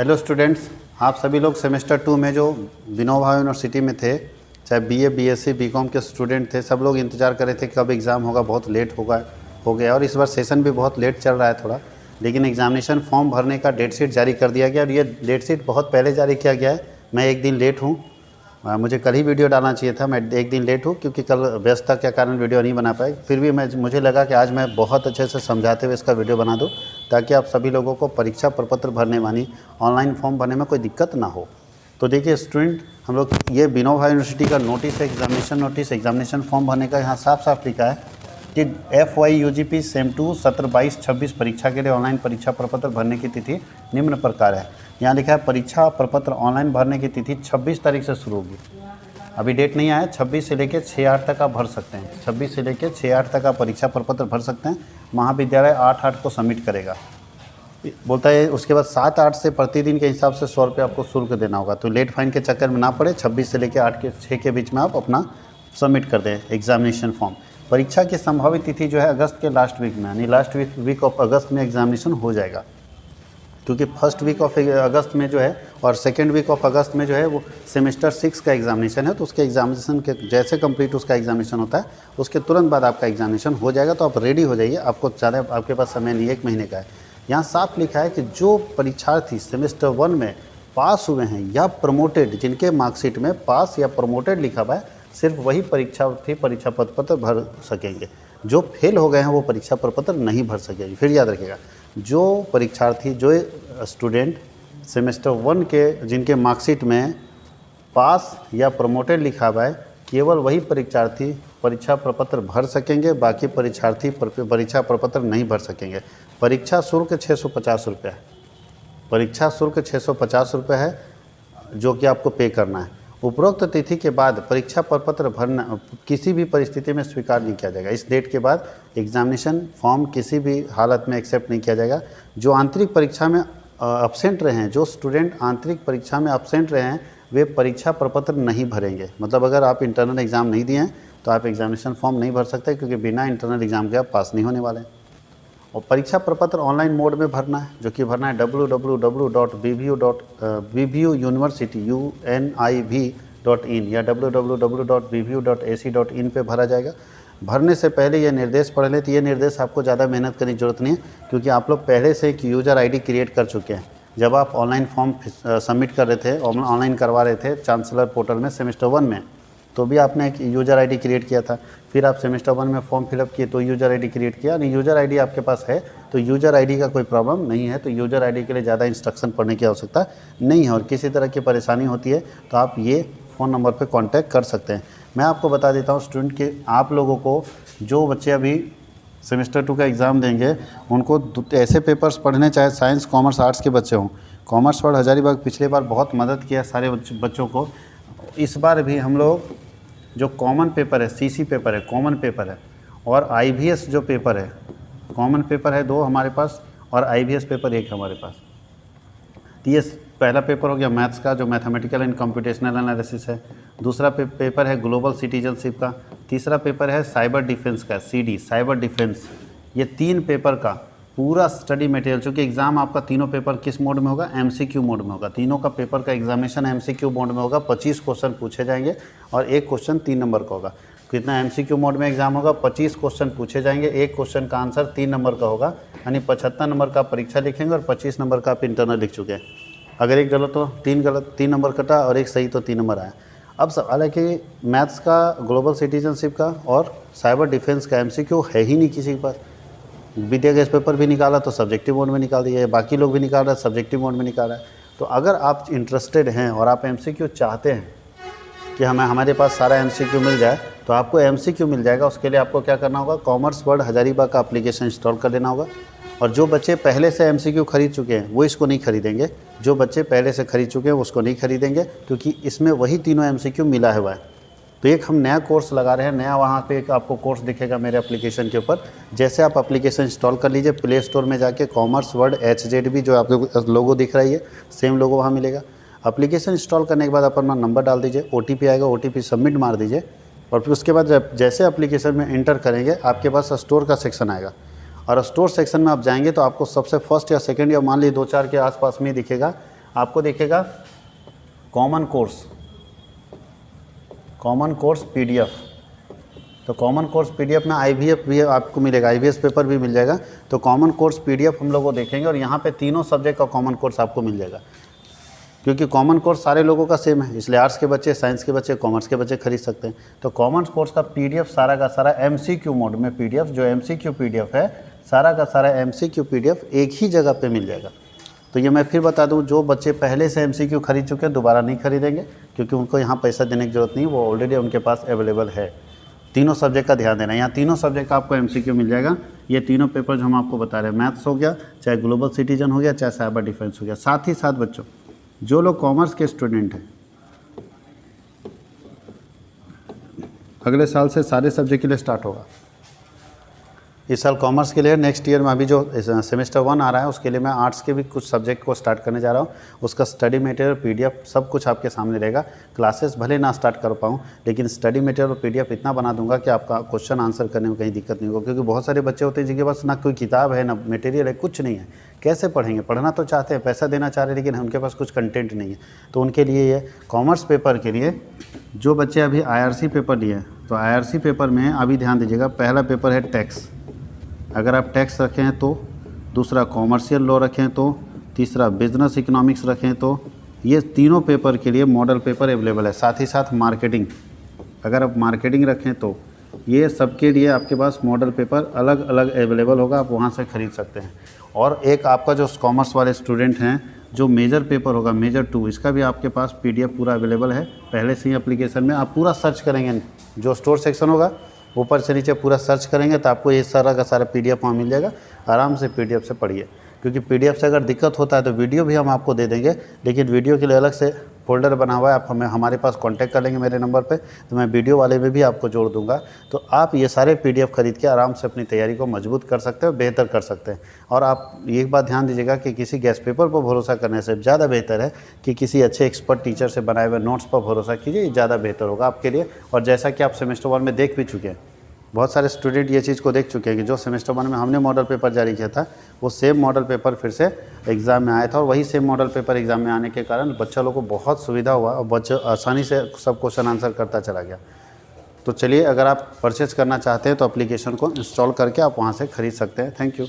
Hello students, आप सभी लोग सेमेस्टर 2 में जो विनोबा यूनिवर्सिटी में थे, चाहे बीए, बीएससी, बीकॉम के स्टूडेंट थे, सब लोग इंतज़ार कर रहे थे कब एग्ज़ाम होगा। बहुत लेट हो गया और इस बार सेशन भी बहुत लेट चल रहा है थोड़ा। लेकिन एग्ज़ामिनेशन फॉर्म भरने का डेट शीट जारी कर दिया गया और ये डेट शीट बहुत पहले जारी किया गया है। मैं एक दिन लेट हूँ, मुझे कल ही वीडियो डालना चाहिए था। मैं एक दिन लेट हूँ क्योंकि कल व्यस्तता के कारण वीडियो नहीं बना पाए। फिर भी मुझे लगा कि आज मैं बहुत अच्छे से समझाते हुए इसका वीडियो बना दूँ ताकि आप सभी लोगों को परीक्षा प्रपत्र भरने वाली ऑनलाइन फॉर्म भरने में कोई दिक्कत ना हो। तो देखिए स्टूडेंट, हम लोग ये विनोबा यूनिवर्सिटी का नोटिस है, एग्जामिनेशन नोटिस, एग्जामिनेशन फॉर्म भरने का यहाँ साफ साफ लिखा है कि FY UGP सेम 2 सत्र 22-26 परीक्षा के लिए ऑनलाइन परीक्षा प्रपत्र भरने की तिथि निम्न प्रकार है। यहाँ लिखा है परीक्षा प्रपत्र ऑनलाइन भरने की तिथि 26 तारीख से शुरू होगी। अभी डेट नहीं आया, 26 से लेकर 6-8 तक आप भर सकते हैं। 26 से लेकर 6-8 तक आप परीक्षा प्रपत्र भर सकते हैं। महाविद्यालय 8-8 को सबमिट करेगा। बोलता है उसके बाद 7-8 से प्रतिदिन के हिसाब से 100 रुपये आपको शुल्क देना होगा। तो लेट फाइन के चक्कर में ना पड़े, 26 से लेकर 8 के 6 के बीच में आप अपना सबमिट कर दें एग्जामिनेशन फॉर्म। परीक्षा की संभावित तिथि जो है अगस्त के लास्ट वीक में, यानी लास्ट वीक ऑफ अगस्त में एग्जामिनेशन हो जाएगा। क्योंकि फर्स्ट वीक ऑफ अगस्त में जो है और सेकेंड वीक ऑफ अगस्त में जो है वो सेमेस्टर 6 का एग्जामिनेशन है। तो उसके एग्जामिनेशन के जैसे कंप्लीट उसका एग्जामिनेशन होता है उसके तुरंत बाद आपका एग्जामिनेशन हो जाएगा। तो आप रेडी हो जाइए, आपको ज़्यादा आपके पास समय नहीं, 1 महीने का है। यहाँ साफ लिखा है कि जो परीक्षार्थी सेमेस्टर 1 में पास हुए हैं या प्रमोटेड, जिनके मार्कशीट में पास या प्रमोटेड लिखा हुआ है, सिर्फ वही परीक्षार्थी परीक्षा प्रपत्र भर सकेंगे। जो फेल हो गए हैं वो परीक्षा प्रपत्र नहीं भर सकेंगे। फिर याद रखिएगा, जो परीक्षार्थी, जो स्टूडेंट सेमेस्टर 1 के जिनके मार्कशीट में पास या प्रमोटेड लिखा हुआ है, केवल वही परीक्षार्थी परीक्षा प्रपत्र भर सकेंगे। बाकी परीक्षार्थी परीक्षा प्रपत्र नहीं भर सकेंगे। परीक्षा शुल्क 650 रुपये है। परीक्षा शुल्क 650 रुपये है जो कि आपको पे करना है। उपरोक्त तिथि के बाद परीक्षा प्रपत्र भरना किसी भी परिस्थिति में स्वीकार नहीं किया जाएगा। इस डेट के बाद एग्जामिनेशन फॉर्म किसी भी हालत में एक्सेप्ट नहीं किया जाएगा। जो आंतरिक परीक्षा में अब्सेंट रहे हैं, जो स्टूडेंट आंतरिक परीक्षा में अब्सेंट रहे हैं, वे परीक्षा प्रपत्र नहीं भरेंगे। मतलब अगर आप इंटरनल एग्ज़ाम नहीं दिए हैं तो आप एग्जामिनेशन फॉर्म नहीं भर सकते, क्योंकि बिना इंटरनल एग्ज़ाम के आप पास नहीं होने वाले हैं। और परीक्षा प्रपत्र ऑनलाइन मोड में भरना है, जो कि भरना है www.bvu.university.univ.in या www.bvu.ac.in पे भरा जाएगा। भरने से पहले ये निर्देश पढ़ लें। तो ये निर्देश आपको ज़्यादा मेहनत करने की जरूरत नहीं है, क्योंकि आप लोग पहले से एक यूज़र ID क्रिएट कर चुके हैं। जब आप ऑनलाइन फॉर्म सबमिट कर रहे थे, ऑनलाइन करवा रहे थे चांसलर पोर्टल में सेमेस्टर 1 में, तो भी आपने एक यूज़र ID क्रिएट किया था। फिर आप सेमेस्टर 1 में फॉर्म फिलअप किए तो यूज़र ID क्रिएट किया। नहीं, यूज़र ID आपके पास है तो यूज़र ID का कोई प्रॉब्लम नहीं है। तो यूज़र ID के लिए ज़्यादा इंस्ट्रक्शन पढ़ने की आवश्यकता नहीं है। और किसी तरह की परेशानी होती है तो आप ये फ़ोन नंबर पर कॉन्टैक्ट कर सकते हैं। मैं आपको बता देता हूँ स्टूडेंट कि आप लोगों को, जो बच्चे अभी सेमेस्टर 2 का एग्ज़ाम देंगे, उनको ऐसे पेपर्स पढ़ने, चाहे साइंस, कॉमर्स, आर्ट्स के बच्चे हों। कॉमर्स वर्ल्ड हजारीबाग पिछले बार बहुत मदद किया सारे बच्चों को। इस बार भी हम लोग जो कॉमन पेपर है, CC पेपर है, कॉमन पेपर है, और IVS जो पेपर है, कॉमन पेपर है 2 हमारे पास और IVS पेपर 1 हमारे पास। तो ये पहला पेपर हो गया मैथ्स का, जो मैथमेटिकल एंड कंप्यूटेशनल एनालिसिस है। दूसरा पेपर है ग्लोबल सिटीजनशिप का। तीसरा पेपर है साइबर डिफेंस का, CD, साइबर डिफेंस। ये 3 पेपर का पूरा स्टडी मटेरियल, चूँकि एग्ज़ाम आपका तीनों पेपर किस मोड में होगा, MCQ मोड में होगा। तीनों का पेपर का एग्जामिनेशन MCQ मोड में होगा। 25 क्वेश्चन पूछे जाएंगे और 1 क्वेश्चन 3 नंबर का होगा। कितना MCQ मोड में एग्जाम होगा, 25 क्वेश्चन पूछे जाएंगे, 1 क्वेश्चन का आंसर 3 नंबर का होगा। यानी 75 नंबर का परीक्षा लिखेंगे और 25 नंबर का आप इंटरनल लिख चुके हैं। अगर एक गलत हो 3 नंबर कटा और एक सही तो 3 नंबर आया। अब सवाल है कि मैथ्स का, ग्लोबल सिटीजनशिप का और साइबर डिफेंस का MCQ है ही नहीं किसी के पास। विद्या गैस पेपर भी निकाला तो सब्जेक्टिव मोड में निकाल दिया है, बाकी लोग भी निकाल रहे हैं सब्जेक्टिव मोड में निकाला है। तो अगर आप इंटरेस्टेड हैं और आप MCQ चाहते हैं कि हमारे पास सारा MCQ मिल जाए, तो आपको MCQ मिल जाएगा। उसके लिए आपको क्या करना होगा, कॉमर्स वर्ल्ड हजारीबाग का एप्लीकेशन इंस्टॉल कर देना होगा। और जो बच्चे पहले से MCQ खरीद चुके हैं वो इसको नहीं खरीदेंगे। जो बच्चे पहले से खरीद चुके हैं उसको नहीं खरीदेंगे, क्योंकि इसमें वही तीनों MCQ मिला हुआ है। तो एक हम नया कोर्स लगा रहे हैं, नया वहाँ पे एक आपको कोर्स दिखेगा मेरे एप्लीकेशन के ऊपर। जैसे आप एप्लीकेशन इंस्टॉल कर लीजिए, प्ले स्टोर में जाके कॉमर्स वर्ल्ड HZB जो आप लोगो दिख रहा है, सेम लोगो वहाँ मिलेगा। एप्लीकेशन इंस्टॉल करने के बाद अपना नंबर डाल दीजिए, OTP आएगा, OTP सबमिट मार दीजिए। और फिर उसके बाद जैसे एप्लीकेशन में एंटर करेंगे आपके पास स्टोर का सेक्शन आएगा। और स्टोर सेक्शन में आप जाएंगे तो आपको सबसे फर्स्ट या सेकंड या मान लीजिए 2-4 के आसपास में दिखेगा आपको दिखेगा कॉमन कोर्स PDF। तो कॉमन कोर्स PDF में IVF भी आपको मिलेगा, IVS पेपर भी मिल जाएगा। तो कॉमन कोर्स PDF हम लोग को देखेंगे और यहाँ पे तीनों सब्जेक्ट का कॉमन कोर्स आपको मिल जाएगा, क्योंकि कॉमन कोर्स सारे लोगों का सेम है, इसलिए आर्ट्स के बच्चे, साइंस के बच्चे, कॉमर्स के बच्चे खरीद सकते हैं। तो कॉमन कोर्स का PDF सारा का सारा MCQ मोड में PDF, जो MCQ PDF है, सारा का सारा MCQ PDF एक ही जगह पे मिल जाएगा। तो ये मैं फिर बता दूं, जो बच्चे पहले से MCQ खरीद चुके हैं दोबारा नहीं खरीदेंगे, क्योंकि उनको यहाँ पैसा देने की ज़रूरत नहीं, वो ऑलरेडी उनके पास अवेलेबल है। तीनों सब्जेक्ट का ध्यान देना, यहाँ तीनों सब्जेक्ट का आपको MCQ मिल जाएगा। ये तीनों पेपर जो हम आपको बता रहे हैं, मैथ्स हो गया, चाहे ग्लोबल सिटीजन हो गया, चाहे साइबर डिफेंस हो गया। साथ ही साथ बच्चों, जो लोग कॉमर्स के स्टूडेंट हैं, अगले साल से सारे सब्जेक्ट के लिए स्टार्ट होगा। इस साल कॉमर्स के लिए, नेक्स्ट ईयर में अभी जो सेमेस्टर 1 आ रहा है उसके लिए मैं आर्ट्स के भी कुछ सब्जेक्ट को स्टार्ट करने जा रहा हूँ। उसका स्टडी मटेरियल, PDF सब कुछ आपके सामने रहेगा। क्लासेस भले ना स्टार्ट कर पाऊँ, लेकिन स्टडी मटेरियल और PDF इतना बना दूंगा कि आपका क्वेश्चन आंसर करने में कहीं दिक्कत नहीं होगा। क्योंकि बहुत सारे बच्चे होते हैं जिनके पास ना कोई किताब है, ना मटेरियल है, कुछ नहीं है, कैसे पढ़ेंगे? पढ़ना तो चाहते हैं, पैसा देना चाह रहे हैं, लेकिन उनके पास कुछ कंटेंट नहीं है। तो उनके लिए ये कॉमर्स पेपर के लिए, जो बच्चे अभी IRC पेपर लिए हैं, तो IRC पेपर में अभी ध्यान दीजिएगा, पहला पेपर है टैक्स। अगर आप टैक्स रखें हैं तो, दूसरा कॉमर्शियल लॉ रखें तो, तीसरा बिजनेस इकोनॉमिक्स रखें तो, ये तीनों पेपर के लिए मॉडल पेपर अवेलेबल है। साथ ही साथ मार्केटिंग, अगर आप मार्केटिंग रखें तो ये सबके लिए आपके पास मॉडल पेपर अलग अलग अवेलेबल होगा, आप वहाँ से ख़रीद सकते हैं। और एक आपका जो कॉमर्स वाले स्टूडेंट हैं, जो मेजर पेपर होगा, मेजर 2, इसका भी आपके पास PDF पूरा अवेलेबल है पहले से ही एप्लीकेशन में। आप पूरा सर्च करेंगे, जो स्टोर सेक्शन होगा ऊपर से नीचे पूरा सर्च करेंगे तो आपको ये सारा का सारा PDF वहाँ मिल जाएगा। आराम से PDF से पढ़िए, क्योंकि PDF से अगर दिक्कत होता है तो वीडियो भी हम आपको दे देंगे, लेकिन वीडियो के लिए अलग से फोल्डर बना हुआ है। आप हमारे पास कांटेक्ट कर लेंगे मेरे नंबर पे, तो मैं वीडियो वाले में भी आपको जोड़ दूंगा। तो आप ये सारे PDF खरीद के आराम से अपनी तैयारी को मजबूत कर सकते हो, बेहतर कर सकते हैं। और आप एक बात ध्यान दीजिएगा कि किसी गेस्ट पेपर पर भरोसा करने से ज़्यादा बेहतर है कि किसी अच्छे एक्सपर्ट टीचर से बनाए हुए नोट्स पर भरोसा कीजिए, ज़्यादा बेहतर होगा आपके लिए। और जैसा कि आप सेमेस्टर 1 में देख भी चुके हैं, बहुत सारे स्टूडेंट ये चीज़ को देख चुके हैं कि जो सेमेस्टर 1 में हमने मॉडल पेपर जारी किया था, वो सेम मॉडल पेपर फिर से एग्ज़ाम में आया था। और वही सेम मॉडल पेपर एग्ज़ाम में आने के कारण बच्चा लोगों को बहुत सुविधा हुआ और बच्चा आसानी से सब क्वेश्चन आंसर करता चला गया। तो चलिए, अगर आप परचेज़ करना चाहते हैं तो एप्लीकेशन को इंस्टॉल करके आप वहाँ से ख़रीद सकते हैं। Thank you.